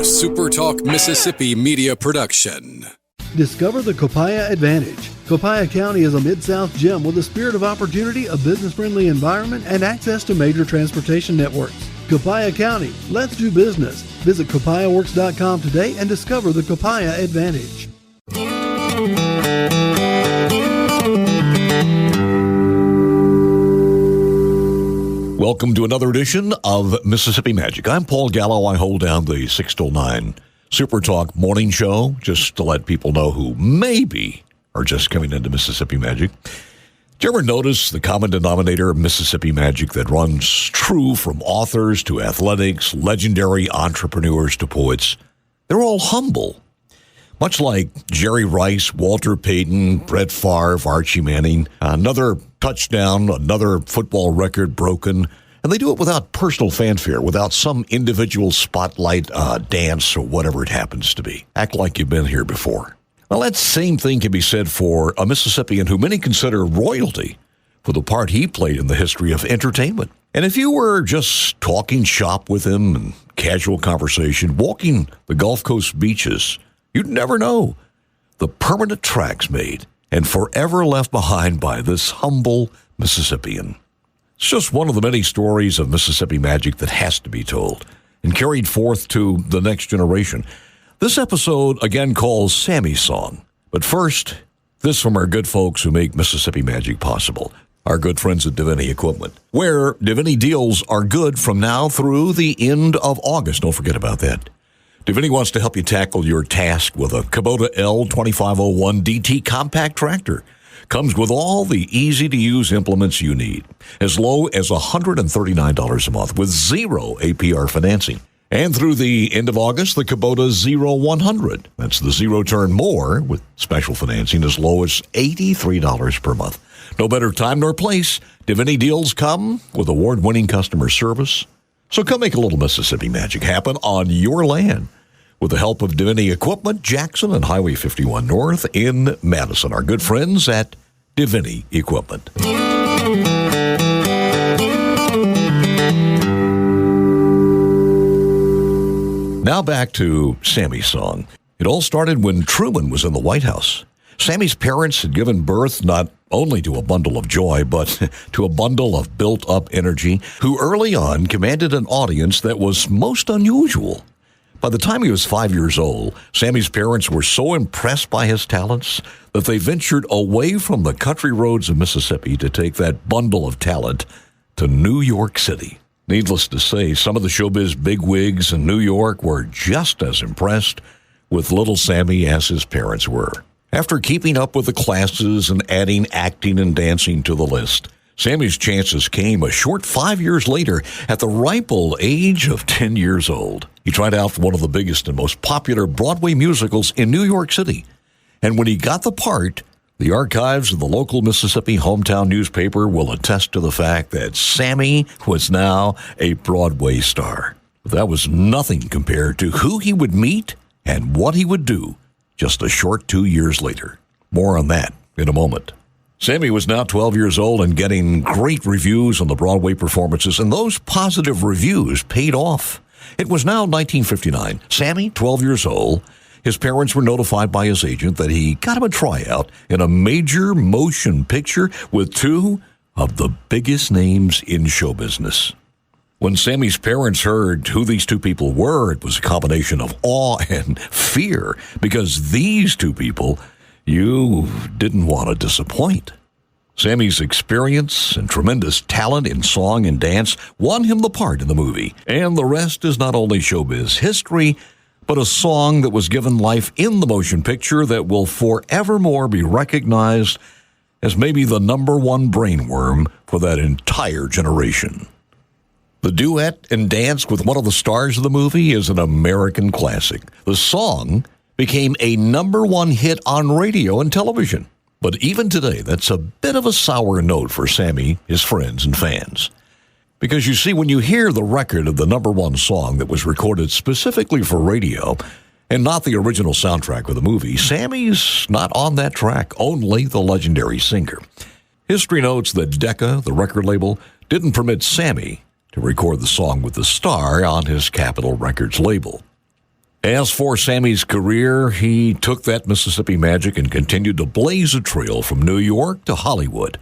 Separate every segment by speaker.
Speaker 1: SuperTalk Mississippi media production.
Speaker 2: Discover the Copiah Advantage. Copiah County is a Mid-South gem with a spirit of opportunity, a business-friendly environment, and access to major transportation networks. Copiah County, let's do business. Visit copiahworks.com today and discover the Copiah Advantage.
Speaker 3: Welcome to another edition of Mississippi Magic. I'm Paul Gallo. I hold down the 6 till 9 SuperTalk morning show just to let people know who maybe are just coming into Mississippi Magic. Did you ever notice the common denominator of Mississippi Magic that runs true from authors to athletics, legendary entrepreneurs to poets? They're all humble. Much like Jerry Rice, Walter Payton, Brett Favre, Archie Manning, another touchdown, another football record broken, and they do it without personal fanfare, without some individual spotlight dance or whatever it happens to be. Act like you've been here before. Well, that same thing can be said for a Mississippian who many consider royalty for the part he played in the history of entertainment. And if you were just talking shop with him in casual conversation, walking the Gulf Coast beaches, you'd never know the permanent tracks made and forever left behind by this humble Mississippian. It's just one of the many stories of Mississippi Magic that has to be told and carried forth to the next generation. This episode again calls Sammy's song. But first, this from our good folks who make Mississippi Magic possible, our good friends at Divinity Equipment, where Divinity deals are good from now through the end of August. Don't forget about that. Divinity wants to help you tackle your task with a Kubota L2501 DT compact tractor. Comes with all the easy-to-use implements you need, as low as $139 a month with zero APR financing. And through the end of August, the Kubota 0100. That's the zero-turn more with special financing as low as $83 per month. No better time nor place. Divinity deals come with award-winning customer service. So come make a little Mississippi Magic happen on your land with the help of Divinity Equipment, Jackson and Highway 51 North in Madison. Our good friends at Divinity Equipment. Now back to Sammy's song. It all started when Truman was in the White House. Sammy's parents had given birth not only to a bundle of joy, but to a bundle of built-up energy, who early on commanded an audience that was most unusual. By the time he was 5 years old, Sammy's parents were so impressed by his talents that they ventured away from the country roads of Mississippi to take that bundle of talent to New York City. Needless to say, some of the showbiz bigwigs in New York were just as impressed with little Sammy as his parents were. After keeping up with the classes and adding acting and dancing to the list, Sammy's chances came a short 5 years later at the ripe old age of 10 years old. He tried out for one of the biggest and most popular Broadway musicals in New York City. And when he got the part, the archives of the local Mississippi hometown newspaper will attest to the fact that Sammy was now a Broadway star. But that was nothing compared to who he would meet and what he would do just a short 2 years later. More on that in a moment. Sammy was now 12 years old and getting great reviews on the Broadway performances, and those positive reviews paid off. It was now 1959. Sammy, 12 years old, his parents were notified by his agent that he got him a tryout in a major motion picture with two of the biggest names in show business. When Sammy's parents heard who these two people were, it was a combination of awe and fear, because these two people you didn't want to disappoint. Sammy's experience and tremendous talent in song and dance won him the part in the movie, and the rest is not only showbiz history, but a song that was given life in the motion picture that will forevermore be recognized as maybe the number one brainworm for that entire generation. The duet and dance with one of the stars of the movie is an American classic. The song became a number one hit on radio and television. But even today, that's a bit of a sour note for Sammy, his friends, and fans. Because you see, when you hear the record of the number one song that was recorded specifically for radio and not the original soundtrack of the movie, Sammy's not on that track, only the legendary singer. History notes that Decca, the record label, didn't permit Sammy to record the song with the star on his Capitol Records label. As for Sammy's career, he took that Mississippi magic and continued to blaze a trail from New York to Hollywood,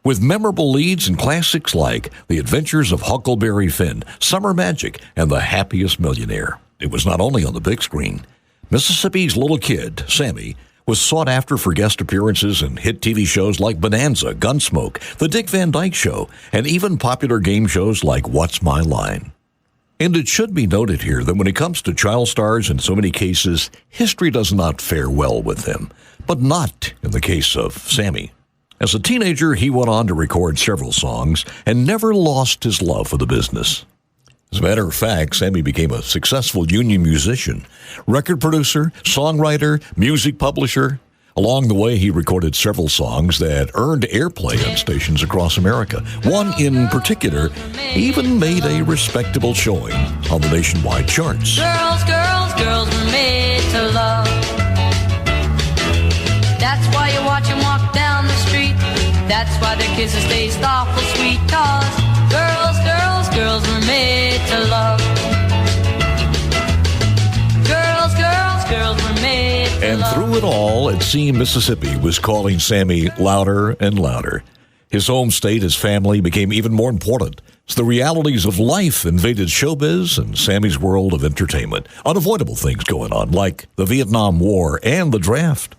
Speaker 3: with memorable leads in classics like The Adventures of Huckleberry Finn, Summer Magic, and The Happiest Millionaire. It was not only on the big screen. Mississippi's little kid, Sammy, was sought after for guest appearances in hit TV shows like Bonanza, Gunsmoke, The Dick Van Dyke Show, and even popular game shows like What's My Line? And it should be noted here that when it comes to child stars, in so many cases, history does not fare well with them, but not in the case of Sammy. As a teenager, he went on to record several songs and never lost his love for the business. As a matter of fact, Sammy became a successful union musician, record producer, songwriter, music publisher. Along the way, he recorded several songs that earned airplay on stations across America. One in particular even made a respectable showing on the nationwide charts.
Speaker 4: Girls, girls, girls were made to love. That's why you watch them walk down the street. That's why their kisses taste awful sweet. 'Cause girls, girls, girls were made to love. Girls, girls, girls were made to
Speaker 3: And
Speaker 4: love.
Speaker 3: through it all, it seemed Mississippi was calling Sammy louder and louder. His home state, his family, became even more important as the realities of life invaded showbiz and Sammy's world of entertainment. Unavoidable things going on, like the Vietnam War and the draft.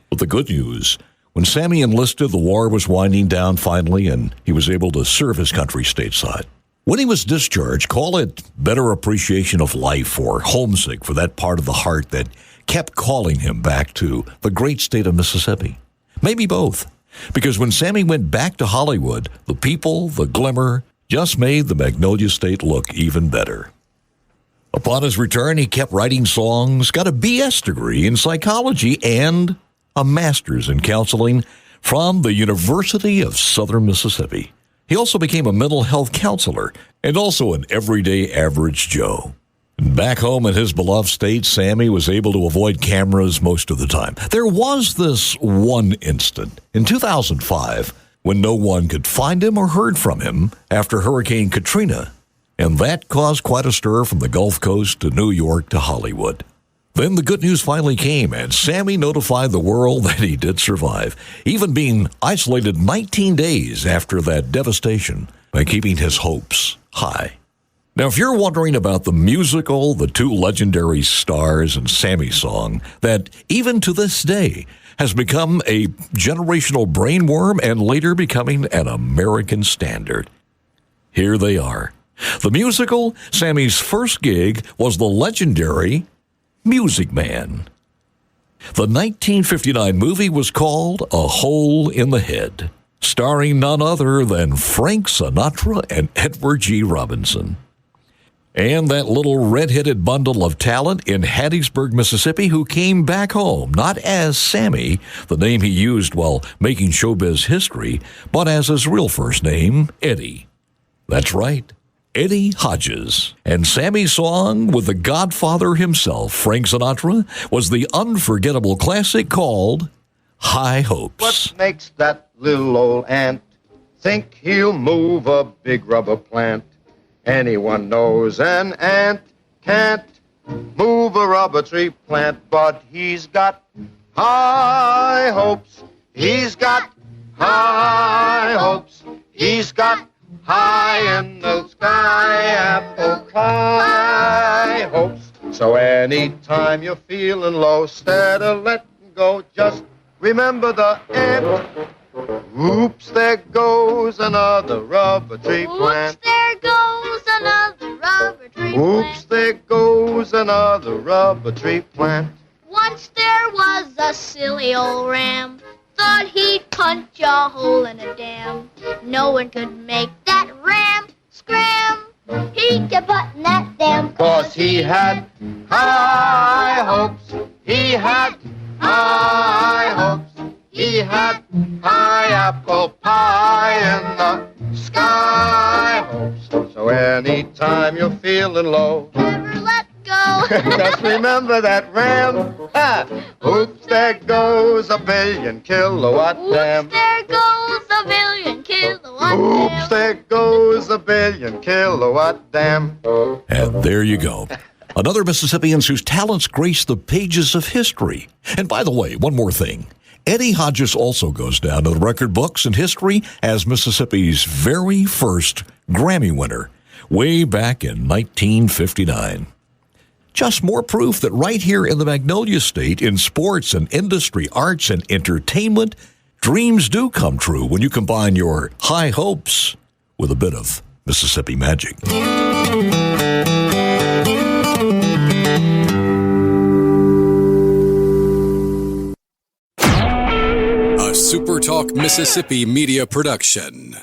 Speaker 3: But the good news, when Sammy enlisted, the war was winding down finally, and he was able to serve his country stateside. When he was discharged, call it better appreciation of life or homesick for that part of the heart that kept calling him back to the great state of Mississippi. Maybe both, because when Sammy went back to Hollywood, the people, the glimmer, just made the Magnolia State look even better. Upon his return, he kept writing songs, got a BS degree in psychology, and a master's in counseling from the University of Southern Mississippi. He also became a mental health counselor and also an everyday average Joe. Back home in his beloved state, Sammy was able to avoid cameras most of the time. There was this one instant in 2005 when no one could find him or heard from him after Hurricane Katrina, and that caused quite a stir from the Gulf Coast to New York to Hollywood. Then the good news finally came, and Sammy notified the world that he did survive, even being isolated 19 days after that devastation by keeping his hopes high. Now, if you're wondering about the musical, the two legendary stars and Sammy's song that even to this day has become a generational brainworm and later becoming an American standard, here they are. The musical, Sammy's first gig was the legendary Music Man. The 1959 movie was called A Hole in the Head, starring none other than Frank Sinatra and Edward G. Robinson. And that little red-headed bundle of talent in Hattiesburg, Mississippi, who came back home, not as Sammy, the name he used while making showbiz history, but as his real first name, Eddie. That's right, Eddie Hodges. And Sammy's song with the Godfather himself, Frank Sinatra, was the unforgettable classic called High Hopes.
Speaker 5: What makes that little old ant think he'll move a big rubber plant? Anyone knows an ant can't move a rubber tree plant, but he's got high hopes. He's got high hopes. He's got high in the sky apple high hopes. So anytime you're feeling low, instead of letting go, just remember the ant. Oops, there goes another rubber tree plant.
Speaker 6: Oops, there goes another rubber tree
Speaker 5: Oops,
Speaker 6: plant.
Speaker 5: there goes another rubber tree plant.
Speaker 6: Once there was a silly old ram, thought he'd punch a hole in a dam. No one could make that ram scram. He kept putting that dam
Speaker 5: 'Cause he had high hopes. He had high hopes. He had high apple pie in the sky hopes. So anytime you're feeling low,
Speaker 6: never let go.
Speaker 5: just remember that ram. Ha! Oops, there goes a billion kilowatt dam.
Speaker 6: Oops, there goes a billion kilowatt
Speaker 5: Oops,
Speaker 6: dam.
Speaker 5: there goes a billion kilowatt dam.
Speaker 3: And there you go. Another Mississippians whose talents grace the pages of history. And by the way, one more thing. Eddie Hodges also goes down to the record books in history as Mississippi's very first Grammy winner, way back in 1959. Just more proof that right here in the Magnolia State, in sports and industry, arts and entertainment, dreams do come true when you combine your high hopes with a bit of Mississippi magic.
Speaker 1: A SuperTalk Mississippi media production.